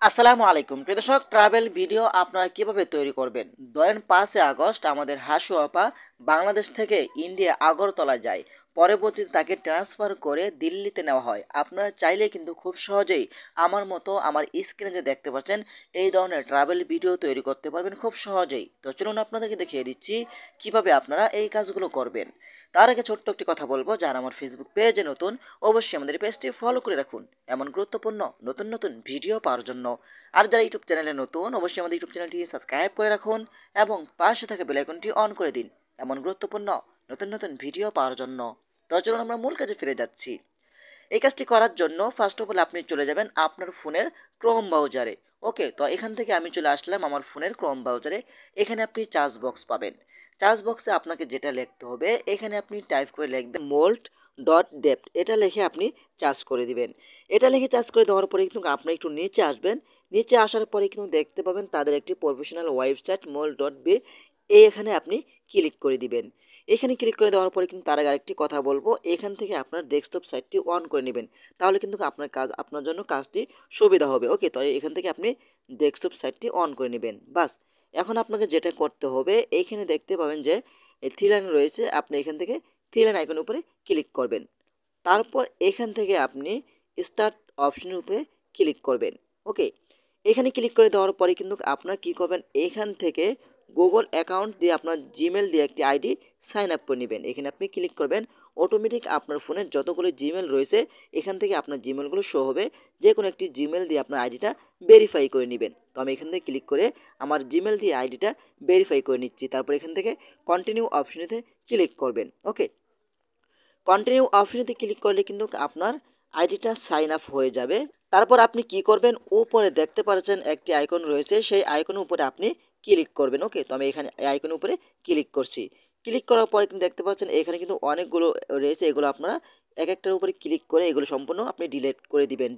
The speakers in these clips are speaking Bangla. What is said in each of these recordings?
আসসালামু আলাইকুম প্রিয় দর্শক, ট্রাভেল ভিডিও আপনারা কিভাবে তৈরি করবেন। ধরেন 5 আগস্ট আমাদের হাসু আপা বাংলাদেশ থেকে ইন্ডিয়া আগরতলা যায়, পরবর্তীতে তাকে ট্রান্সফার করে দিল্লিতে নেওয়া হয়। আপনারা চাইলে কিন্তু খুব সহজেই আমার মতো আমার স্ক্রিনে যে দেখতে পাচ্ছেন এই ধরনের ট্রাভেল ভিডিও তৈরি করতে পারবেন খুব সহজেই। তো চলুন আপনাদেরকে দেখিয়ে দিচ্ছি কিভাবে আপনারা এই কাজগুলো করবেন। তার আগে ছোট্ট একটি কথা বলবো, যারা আমার ফেসবুক পেজে নতুন অবশ্যই আমাদের পেজটি ফলো করে রাখুন এমন গুরুত্বপূর্ণ নতুন নতুন ভিডিও পাওয়ার জন্য। আর যারা ইউটিউব চ্যানেলে নতুন অবশ্যই আমাদের ইউটিউব চ্যানেলটি সাবস্ক্রাইব করে রাখুন এবং পাশে থাকা বেল আইকনটি অন করে দিন এমন গুরুত্বপূর্ণ নতুন নতুন ভিডিও পাওয়ার জন্য। তো চলুন আমরা মূল কাজে ফিরে যাচ্ছি। এই কাজটি করার জন্য ফার্স্ট অফ অল আপনি চলে যাবেন আপনার ফোনের ক্রোম ব্রাউজারে। ওকে, তো এখান থেকে আমি চলে আসলাম আমার ফোনের ক্রোম ব্রাউজারে। এখানে আপনি চার্জ বক্স পাবেন। চার্জ বক্সে আপনাকে যেটা লিখতে হবে, এখানে আপনি টাইপ করে লিখবেন মোল্ট ডট ডেপ্ট। এটা লিখে আপনি চার্জ করে দিবেন। এটা লিখে চার্জ করে দেওয়ার পরে কিন্তু আপনি একটু নিচে আসবেন। নিচে আসার পরে কিন্তু দেখতে পাবেন তাদের একটি professional website molt dot b. এখানে আপনি ক্লিক করে দিবেন। এখানে ক্লিক করে দেওয়ার পরে কিন্তু তার আগে আরেকটি কথা বলবো, এখান থেকে আপনার ডেস্কটপ সাইটটি অন করে নেবেন। তাহলে কিন্তু আপনার জন্য কাজটি সুবিধা হবে। ওকে, তো এখান থেকে আপনি ডেস্কটপ সাইটটি অন করে নেবেন। বাস, এখন আপনাকে যেটা করতে হবে, এইখানে দেখতে পাবেন যে থ্রি লাইন রয়েছে, আপনি এখান থেকে থ্রি লাইন আইকনের উপরে ক্লিক করবেন। তারপর এখান থেকে আপনি স্টার্ট অপশনের উপরে ক্লিক করবেন। ওকে, এখানে ক্লিক করে দেওয়ার পরে কিন্তু আপনার কি করবেন, এখান থেকে গুগল অ্যাকাউন্ট দিয়ে আপনার জিমেল দিয়ে একটি আইডি সাইন আপ করে নেবেন। এখানে আপনি ক্লিক করবেন, অটোমেটিক আপনার ফোনে যতগুলো জিমেল রয়েছে এখান থেকে আপনার জিমেলগুলো শো হবে। যে কোনো একটি জিমেল দিয়ে আপনার আইডিটা ভেরিফাই করে নেবেন। তো আমি এখান থেকে ক্লিক করে আমার জিমেল দিয়ে আইডিটা ভেরিফাই করে নিচ্ছি। তারপর এখান থেকে কন্টিনিউ অপশনেতে ক্লিক করবেন। ওকে, কন্টিনিউ অপশনেতে ক্লিক করলে কিন্তু আপনার আইডিটা সাইন আপ হয়ে যাবে। তারপর আপনি কি করবেন, উপরে দেখতে পাচ্ছেন একটি আইকন রয়েছে, সেই আইকনের উপরে আপনি ক্লিক করবেন। ওকে, তো আমি এখানে এই আইকনের উপরে ক্লিক করছি। ক্লিক করার পরে কিন্তু দেখতে পাচ্ছেন এখানে কিন্তু অনেকগুলো রয়েছে, এগুলো আপনারা এক একটার উপরে ক্লিক করে এগুলো সম্পূর্ণ আপনি ডিলিট করে দিবেন।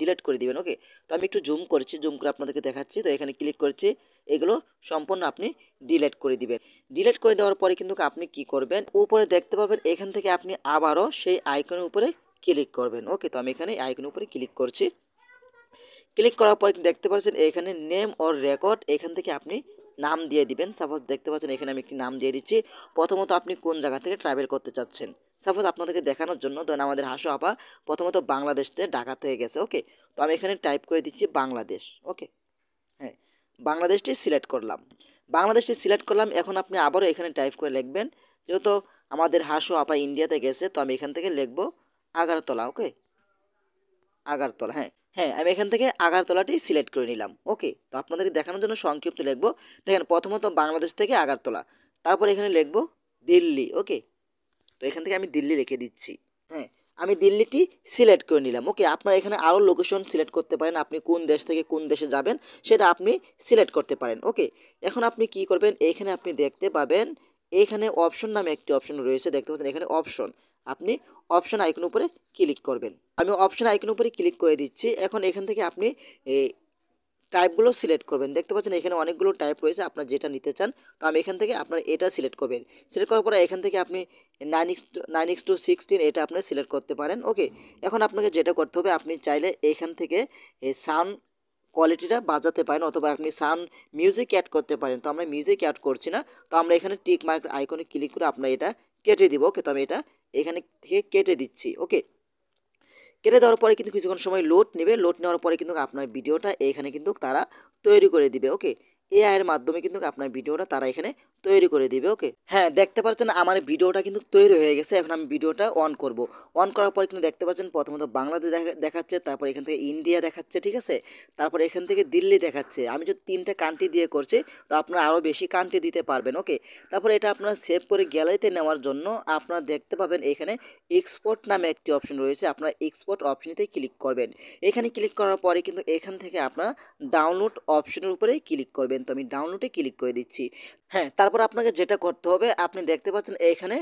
ওকে, তো আমি একটু জুম করছি, জুম করে আপনাদেরকে দেখাচ্ছি। তো এখানে ক্লিক করছি, এগুলো সম্পূর্ণ আপনি ডিলিট করে দিবেন। ডিলিট করে দেওয়ার পরে কিন্তু আপনি কি করবেন, উপরে দেখতে পাবেন এখান থেকে আপনি আবারও সেই আইকনের উপরে ক্লিক করবেন। ওকে, তো আমি এখানে আইকনের উপরে ক্লিক করছি। ক্লিক করার পর দেখতে পাচ্ছেন এখানে নেম অর রেকর্ড, এখান থেকে আপনি নাম দিয়ে দিবেন। সাপোজ দেখতে পাচ্ছেন এখানে আমি একটি নাম দিয়ে দিচ্ছি। প্রথমত আপনি কোন জায়গা থেকে ট্রাভেল করতে চাচ্ছেন, সাপোজ আপনাদেরকে দেখানোর জন্য ধরেন আমাদের হাসু আপা প্রথমত বাংলাদেশ থেকে ঢাকা থেকে গেছে। ওকে, তো আমি এখানে টাইপ করে দিচ্ছি বাংলাদেশ। ওকে, হ্যাঁ, বাংলাদেশটি সিলেক্ট করলাম। বাংলাদেশটি সিলেক্ট করলাম। এখন আপনি আবারও এখানে টাইপ করে লিখবেন, যেহেতু আমাদের হাসু আপা ইন্ডিয়াতে গেছে তো আমি এখান থেকে লিখবো আগারতলা। ওকে, আগারতলা, হ্যাঁ হ্যাঁ, আমি এখান থেকে আগারতলাটি সিলেক্ট করে নিলাম। ওকে, তো আপনাদেরকে দেখানোর জন্য সংক্ষিপ্ত লিখবো। দেখেন প্রথমত বাংলাদেশ থেকে আগারতলা, তারপর এখানে লিখবো দিল্লি। ওকে, তো এখান থেকে আমি দিল্লি লিখে দিচ্ছি। হ্যাঁ, আমি দিল্লিটি সিলেক্ট করে নিলাম। ওকে, আপনারা এখানে আরও লোকেশন সিলেক্ট করতে পারেন, আপনি কোন দেশ থেকে কোন দেশে যাবেন সেটা আপনি সিলেক্ট করতে পারেন। ওকে, এখন আপনি কি করবেন, এখানে আপনি দেখতে পাবেন এখানে অপশন নামে একটি অপশন রয়েছে, দেখতে পাচ্ছেন এখানে অপশন, আপনি অপশন আইকন উপরে ক্লিক করবেন। আমি অপশন আইকন উপরে ক্লিক করে দিচ্ছি। এখন এখান থেকে আপনি এই টাইপগুলো সিলেক্ট করবেন। দেখতে পাচ্ছেন এখানে অনেকগুলো টাইপ রয়েছে, আপনার যেটা নিতে চান। তো আমি এখান থেকে আপনার এটা সিলেক্ট করবেন। সিলেক্ট করার পরে এখান থেকে আপনি 9x to 16 এটা আপনি সিলেক্ট করতে পারেন। ওকে, এখন আপনাকে যেটা করতে হবে, আপনি চাইলে এখান থেকে এই সাউন্ড কোয়ালিটিটা বাজাতে পারেন, অথবা আপনি সাউন্ড মিউজিক অ্যাড করতে পারেন। তো আমরা মিউজিক অ্যাড করছি না, তো আমরা এখানে টিক মার্ক আইকনে ক্লিক করে আপনার এটা কেটে দিব। ওকে, তো আমি এটা এখানে থেকে কেটে দিচ্ছি। ওকে, কেটে দেওয়ার পরে কিন্তু কিছুক্ষণ সময় লোড নেবে। লোড নেওয়ার পরে কিন্তু আপনার ভিডিওটা এখানে কিন্তু তারা তৈরি করে দিবে। ওকে, এআই এর মাধ্যমে কিন্তু আপনার ভিডিওটা তারা এখানে তৈরি করে দিবে। ওকে, হ্যাঁ, দেখতে পাচ্ছেন আমার ভিডিওটা কিন্তু তৈরি হয়ে গেছে। এখন আমি ভিডিওটা অন করব। অন করার পরে কিন্তু দেখতে পাচ্ছেন প্রথমত বাংলাদেশ দেখাচ্ছে, তারপর এখান থেকে ইন্ডিয়া দেখাচ্ছে, ঠিক আছে, তারপর এখান থেকে দিল্লি দেখাচ্ছে। আমি যদি 3টে কান্ট্রি দিয়ে করছি, তো আপনারা আরও বেশি কান্ট্রি দিতে পারবেন। ওকে, তারপর এটা আপনারা সেভ করে গ্যালারিতে নেওয়ার জন্য আপনারা দেখতে পাবেন এখানে এক্সপোর্ট নামে একটি অপশন রয়েছে, আপনারা এক্সপোর্ট অপশনেতে ক্লিক করবেন। এখানে ক্লিক করার পরে কিন্তু এখান থেকে আপনারা ডাউনলোড অপশনের উপরে ক্লিক করবেন। তো আমি ডাউনলোডে ক্লিক করে দিচ্ছি। হ্যাঁ, তারপর আপনাকে যেটা করতে হবে, আপনি দেখতে পাচ্ছেন এখানে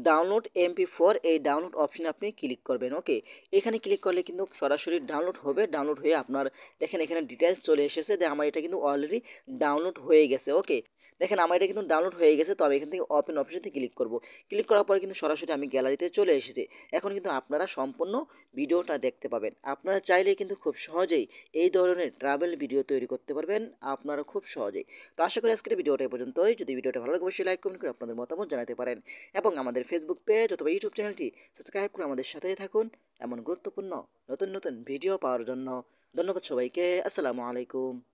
ডাউনলোড MP4, এই ডাউনলোড অপশনে আপনি ক্লিক করবেন। ওকে, এখানে ক্লিক করলে কিন্তু সরাসরি ডাউনলোড হবে। ডাউনলোড হয়ে আপনার দেখেন এখানে ডিটেলস চলে এসেছে যে আমার এটা কিন্তু অলরেডি ডাউনলোড হয়ে গেছে। ওকে, দেখেন আমার এটা কিন্তু ডাউনলোড হয়ে গেছে। তো আমি এখান থেকে ওপেন অপশনটি ক্লিক করব। ক্লিক করার পরে কিন্তু সরাসরি আমি গ্যালারিতে চলে এসেছি। এখন কিন্তু আপনারা সম্পূর্ণ ভিডিওটা দেখতে পাবেন। আপনারা চাইলেই কিন্তু খুব সহজেই এই ধরনের ট্রাভেল ভিডিও তৈরি করতে পারবেন আপনারা খুব সহজেই। তো আশা করি আজকের ভিডিওটা এই পর্যন্তই। যদি ভিডিওটা ভালো লাগে অবশ্যই লাইক কমেন্ট করে আপনাদের মতামত জানাতে পারেন এবং আমাদের ফেসবুক পেজ অথবা ইউটিউব চ্যানেলটি সাবস্ক্রাইব করে আমাদের সাথেই থাকুন এমন গুরুত্বপূর্ণ নতুন নতুন ভিডিও পাওয়ার জন্য। ধন্যবাদ সবাইকে। আসসালামু আলাইকুম।